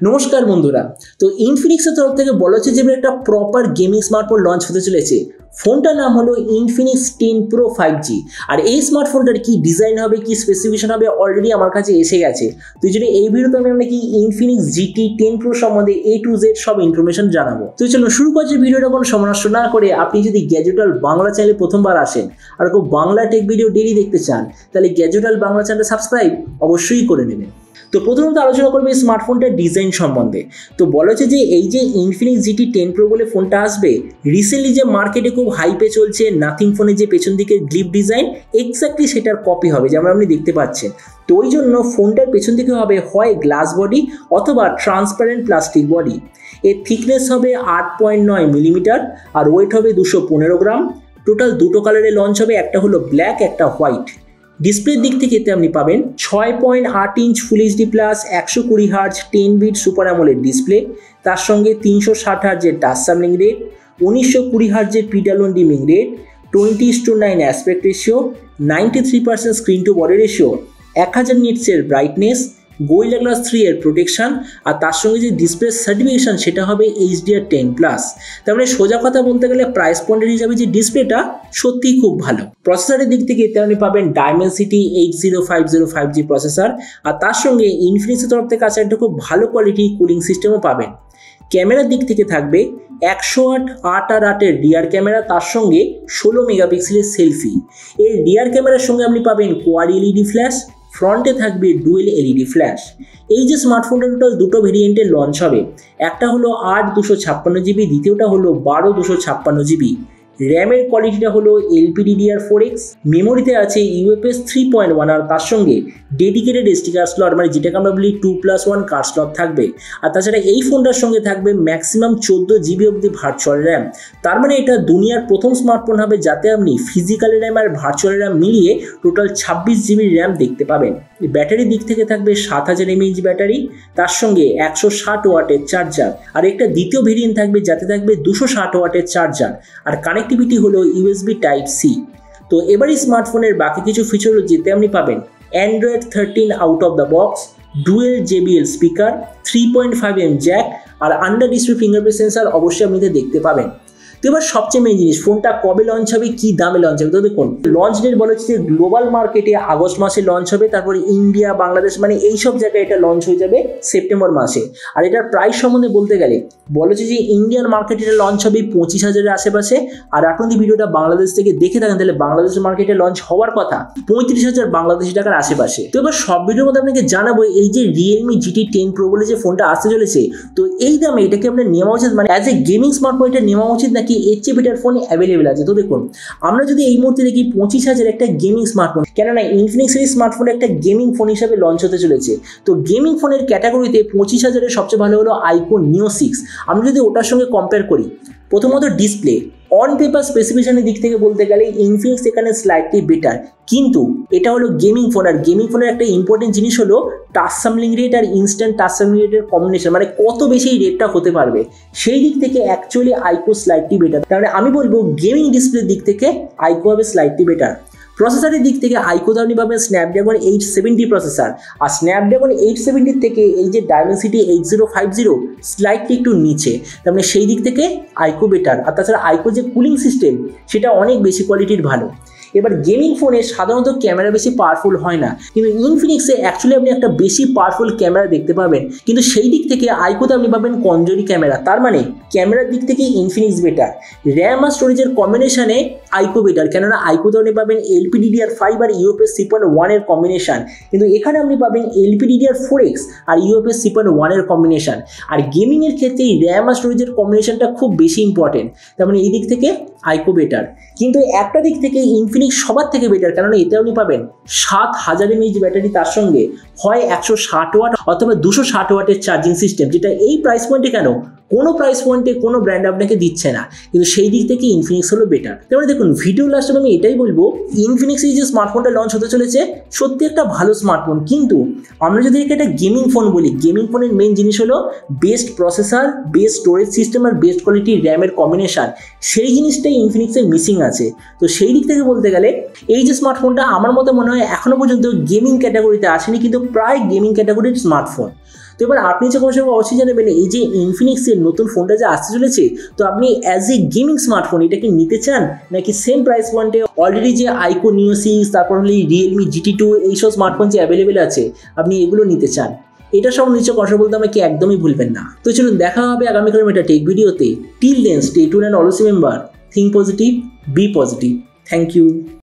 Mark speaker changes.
Speaker 1: নমস্কার বন্ধুরা। তো ইনফিনিক্সের তরফ থেকে বলা হচ্ছে যে একটা প্রপার গেমিং স্মার্টফোন লঞ্চ হতে চলেছে। ফোনটার নাম হলো ইনফিনিক্স 10 Pro 5G। আর এই স্মার্টফোনটার কি ডিজাইন হবে, কি স্পেসিফিকেশন হবে অলরেডি আমার কাছে এসে গেছে। তো এই জন্য এই ভিডিওতে আমি আপনাকে ইনফিনিক্স GT 10 Pro সম্বন্ধে A to Z সব ইনফরমেশন জানাবো। তো চলুন শুরু করছি ভিডিওটা কোনো সময় নষ্ট না করে। আপনি যদি গ্যাজেট ওয়ার্ল্ড বাংলা চ্যানেলে প্রথমবার আসেন আর খুব বাংলা টেক ভিডিও ডেইলি দেখতে চান, তাহলে গ্যাজেট ওয়ার্ল্ড বাংলা চ্যানেলটা সাবস্ক্রাইব অবশ্যই করে নেবেন। তো প্রথমত আলোচনা করবে স্মার্টফোনটার ডিজাইন সম্বন্ধে। তো বলা হচ্ছে যে এই যে ইনফিনিক্স GT 10 Pro বলে ফোনটা আসবে, রিসেন্টলি যে মার্কেটে খুব হাইপে চলছে নাথিং ফোনের যে পেছন দিকে গ্লিপ ডিজাইন, এক্স্যাক্টলি সেটার কপি হবে যেমন আপনি দেখতে পাচ্ছেন। তো ওই জন্য ফোনটার পেছন দিকে হবে হয় গ্লাস বডি অথবা ট্রান্সপারেন্ট প্লাস্টিক বডি। এর থিকনেস হবে 8.9 মিলিমিটার আর ওয়েট হবে 215 গ্রাম। টোটাল দুটো কালারে লঞ্চ হবে, একটা হলো ব্ল্যাক, একটা হোয়াইট। ডিসপ্লের দিক থেকে এতে আপনি পাবেন 6.8 inch full HD plus 120 hertz 10 bit super AMOLED display, তার সঙ্গে 360 হার্জের টাচ সামলিং রেট, 1920 হার্জের পিটালন dimming rate, 20:9 aspect ratio, 93% screen to body ratio, 1000 নিটসের ব্রাইটনেস, গোরিলা গ্লাস 3 এর প্রোটেকশন, আর তার সঙ্গে যে ডিসপ্লে সার্টিফিকেশন সেটা হবে HDR10+। তার মানে সোজা কথা বলতে গেলে প্রাইস পয়েন্টের হিসাবে যে ডিসপ্লেটা সত্যিই খুব ভালো। প্রসেসরের দিক থেকে এতে আপনি পাবেন Dimensity 80505G প্রসেসর, আর তার সঙ্গে ইনফিনিক্সের তরফ থেকে আছে একটা খুব ভালো কোয়ালিটি কুলিং সিস্টেমও পাবেন। ক্যামেরার দিক থেকে থাকবে 108 8 এর রিয়ার ক্যামেরা, তার সঙ্গে 16 মেগাপিক্সেলের সেলফি। এর রিয়ার ক্যামেরার সঙ্গে আপনি পাবেন কোয়াড LED ফ্ল্যাশ, ফ্রন্টে থাকবে ডুয়েল LED ফ্ল্যাশ। এই যে স্মার্টফোনটা টোটাল দুটো ভেরিয়েন্টে লঞ্চ হবে, একটা হলো 8 256GB, দ্বিতীয়টা হলো 12 256GB। র্যামের কোয়ালিটিটা হলো LPDDR4X, মেমোরিতে আছে UFS 3.1 আর তার সঙ্গে ডেডিকেটেড SD কার্ড স্লট, মানে যেটাকে আমরা বলি 2+1 কার্ড স্লট থাকবে। আর তাছাড়া এই ফোনটার সঙ্গে থাকবে ম্যাক্সিমাম 14GB অবধি ভার্চুয়াল র্যাম। তার মানে এটা দুনিয়ার প্রথম স্মার্টফোন হবে যাতে আপনি ফিজিক্যাল র্যাম আর ভার্চুয়াল র্যাম মিলিয়ে টোটাল 26GB র্যাম দেখতে পাবেন। ব্যাটারির দিক থেকে থাকবে 7000 mAh ব্যাটারি, তার সঙ্গে 160 ওয়াটের চার্জার। আর একটা দ্বিতীয় ভেরিয়েন্ট থাকবে যাতে থাকবে 260 ওয়াটের চার্জার, আর কানেক্টিভিটি হলো USB Type-C। তো এবারই স্মার্টফোনের বাকি কিছু ফিচার যেতে আপনি পাবেন Android 13 out of the box, dual JBL speaker, 3.5mm jack, আর আন্ডার ডিসপ্লে ফিঙ্গারপ্রিন্ট সেন্সার অবশ্যই আপনি দেখতে পাবেন। তো এবার সবচেয়ে মেইন জিনিস, ফোনটা কবে লঞ্চ হবে, কি দামে লঞ্চ হবে। তো দেখুন লঞ্চ ডেট বলা হচ্ছে যে গ্লোবাল মার্কেটে আগস্ট মাসে লঞ্চ হবে, তারপরে ইন্ডিয়া, বাংলাদেশ, মানে এইসব জায়গায় এটা লঞ্চ হয়ে যাবে সেপ্টেম্বর মাসে। আর এটার প্রাইস সম্বন্ধে বলতে গেলে বলা হচ্ছে যে ইন্ডিয়ান মার্কেটে এটা লঞ্চ হবে 25,000-এর আশেপাশে। আর আপনি যদি ভিডিওটা বাংলাদেশ থেকে দেখে থাকেন তাহলে বাংলাদেশের মার্কেটে লঞ্চ হওয়ার কথা 35,000 বাংলাদেশি টাকার আশেপাশে। তো এবার সব ভিডিওর মধ্যে আপনাকে জানাবো এই যে Realme GT 10 Pro বলে যে ফোনটা আসতে চলেছে, তো এই দামে এটাকে আপনার নেওয়া উচিত, মানে অ্যাজ এ গেমিং স্মার্টফোন এটা নেওয়া উচিত নাকি এর চেয়ে বেটার ফোন অ্যাভেলেবেল আছে। তো দেখুন আমরা যদি এই মুহূর্তে দেখি 25,000 একটা গেমিং স্মার্টফোন, কেননা ইনফিনিক্সের এই স্মার্টফোন একটা গেমিং ফোন হিসাবে লঞ্চ হতে চলেছে। তো গেমিং ফোনের ক্যাটাগরিতে 25,000-এর সবচেয়ে ভালো হলো iQOO Neo 6। আমরা যদি ওটার সঙ্গে কম্পেয়ার করি, প্রথমত ডিসপ্লে অন পেপার স্পেসিফিকেশনের দিক থেকে বলতে গেলে ইনফিনিক্স এখানে স্লাইটলি বেটার, কিন্তু এটা হলো গেমিং ফোন। আর গেমিং ফোনের একটা ইম্পর্টেন্ট জিনিস হলো টাচ সামলিং রেট আর ইনস্ট্যান্ট টাচ সামলিং রেটের কম্বিনেশন, মানে কত বেশি এই রেটটা হতে পারবে। সেই দিক থেকে অ্যাকচুয়ালি iQOO স্লাইটলি বেটার। তাহলে আমি বলবো গেমিং ডিসপ্লের দিক থেকে iQOO হবে স্লাইটলি বেটার। প্রসেসরের দিক থেকে iQOO আপনি পাবেন স্ন্যাপড্রাগন 870 প্রসেসর, আর স্ন্যাপড্রাগন 870 থেকে এই যে Dimensity 8050 স্লাইটলি একটু নিচে। তার মানে সেই দিক থেকে iQOO বেটার। আর তাছাড়া iQOO যে কুলিং সিস্টেম সেটা অনেক বেশি কোয়ালিটির ভালো। এবার গেমিং ফোনে সাধারণত ক্যামেরা বেশি পাওয়ারফুল হয় না, কিন্তু ইনফিনিক্সে অ্যাকচুয়ালি আপনি একটা বেশি পাওয়ারফুল ক্যামেরা দেখতে পাবেন, কিন্তু সেই দিক থেকে iQOO আপনি পাবেন কনজোরি ক্যামেরা। তার মানে ক্যামেরার দিক থেকে ইনফিনিক্স বেটার। র্যাম আর স্টোরেজের কম্বিনেশনে iQOO বেটার, কেননা iQOO আপনি পাবেন LPDDR5 আর UFS 3.1 এর কম্বিনেশন, কিন্তু এখানে আপনি পাবেন LPDDR4X আর UFS 3.1 এর কম্বিনেশন। আর গেমিংয়ের ক্ষেত্রে র্যাম আর স্টোরেজের কম্বিনেশনটা খুব বেশি ইম্পর্টেন্ট, তার মানে এই দিক থেকে iQOO বেটার। কিন্তু একটা দিক থেকে ইনফিনিক্স সবার থেকে বেটার, কারণ এতে আপনি পাবেন 7000 mAh ব্যাটারি, তার সঙ্গে হয় 160 ওয়াট অথবা 260 ওয়াটের চার্জিং সিস্টেম, যেটা এই প্রাইস পয়েন্টে কেন কোনো প্রাইস পয়েন্টে কোনো ব্র্যান্ড আপনাকে দিচ্ছে না, কিন্তু সেই দিক থেকে ইনফিনিক্স হলো বেটার। তারপরে দেখুন ভিডিও লাস্টে আমি এটাই বলবো, ইনফিনিক্সের যে স্মার্টফোনটা লঞ্চ হতে চলেছে সত্যি একটা ভালো স্মার্টফোন, কিন্তু আমরা যদি একটা গেমিং ফোন বলি, গেমিং ফোনের মেন জিনিস হলো best processor, best storage system আর বেস্ট কোয়ালিটির র্যামের কম্বিনেশন। সেই জিনিসটাই ইনফিনিক্সের মিসিং আছে। তো সেই দিক থেকে বলতে গেলে এই যে স্মার্টফোনটা আমার মতে মনে হয় এখনো পর্যন্ত গেমিং ক্যাটাগরিতে আসেনি, কিন্তু প্রায় গেমিং ক্যাটাগরির স্মার্টফোন। তো এবার আপনি যে কোনো সময় অবশ্যই জানাবেন এই যে ইনফিনিক্সের নতুন ফোনটা যে আসতে চলেছে, তো আপনি অ্যাজ এ গেমিং স্মার্টফোন এটাকে নিতে চান নাকি সেম প্রাইস পয়েন্টে অলরেডি যে আইকো নিও 6 তারপর হলে রিয়েলমি GT2 এইসব স্মার্টফোন যে অ্যাভেলেবেল আছে আপনি এগুলো নিতে চান? এটা সব নিচে কথা বলতে আমাকে একদমই ভুলবেন না। তো চলুন দেখা হবে আগামীকালের একটা টেক ভিডিওতে। Till then stay tuned and always remember, think positive, be positive. Thank you.